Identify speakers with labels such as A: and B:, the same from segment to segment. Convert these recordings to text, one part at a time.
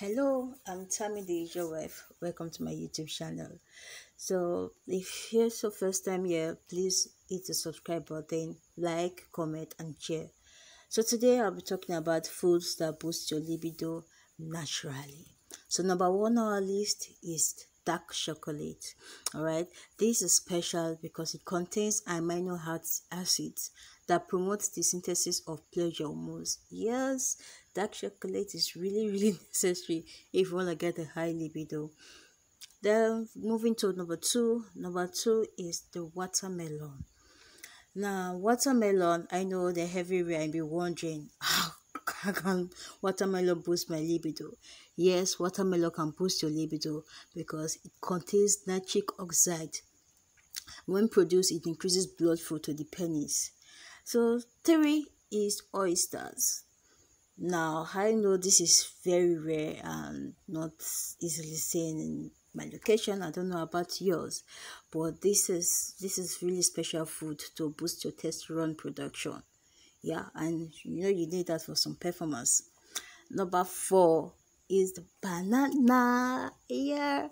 A: Hello, I'm Tammy the Usual Wife. Welcome to my YouTube channel. So, if here's your first time here, please hit the subscribe button, like, comment, and share. So, today I'll be talking about foods that boost your libido naturally. So, number one on our list is dark chocolate. Alright, this is special because it contains amino acids that promotes the synthesis of pleasure hormones. Yes, dark chocolate is really necessary if you want to get a high libido. Then moving to number two. Number two is the watermelon. Now, watermelon, I know they're everywhere and be wondering, how can watermelon boost my libido? Yes, watermelon can boost your libido because it contains nitric oxide. When produced, it increases blood flow to the penis. So, three is oysters. Now, I know this is very rare and not easily seen in my location. I don't know about yours, but this is really special food to boost your testosterone production. Yeah, and you need that for some performance. Number four is the banana. Yeah,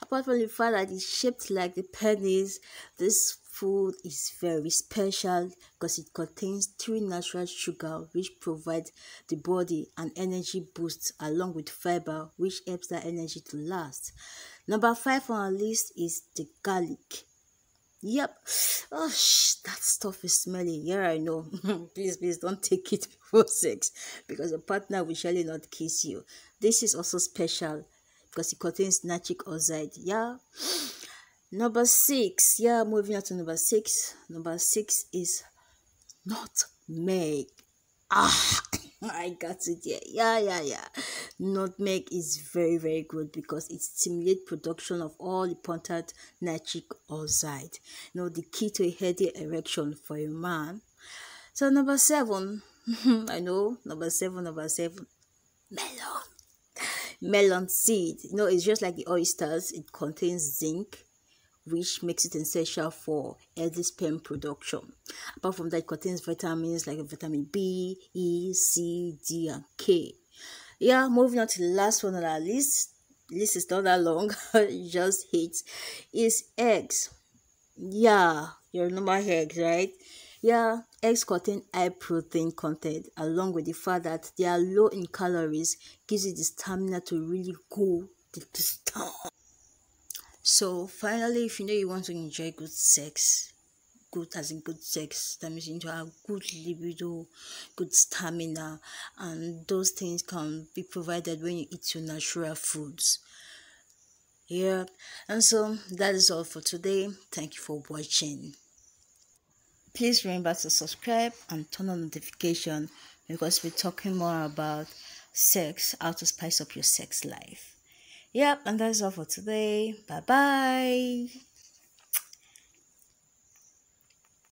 A: apart from the fact that it's shaped like the penis, this food is very special because it contains three natural sugar which provide the body an energy boost along with fiber which helps that energy to last. Number five on our list is the garlic. Yep. Oh, that stuff is smelly. Yeah, I know. Please don't take it before sex because your partner will surely not kiss you. This is also special because it contains nitric oxide. Yeah. Number six. Yeah, moving on to number six. Number six is nutmeg. Ah, I got it. Yeah. Nutmeg is very good because it stimulates production of all important nitric oxide. The key to a healthy erection for a man. So number seven, I know number seven, melon. Melon seed. It's just like the oysters. It contains zinc, which makes it essential for healthy sperm production. Apart from that, it contains vitamins like vitamin B, E, C, D, and K. Yeah, moving on to the last one on our list. List is not that long, just hit is eggs. Yeah, you remember eggs, right? Yeah, eggs contain high protein content along with the fact that they are low in calories, gives you the stamina to really go the town. So finally, if you want to enjoy good sex, good as in good sex, that means you need to have good libido, good stamina, and those things can be provided when you eat your natural foods. Yeah, and so that is all for today. Thank you for watching. Please remember to subscribe and turn on notification because we're talking more about sex, how to spice up your sex life. Yep, and that's all for today. Bye bye.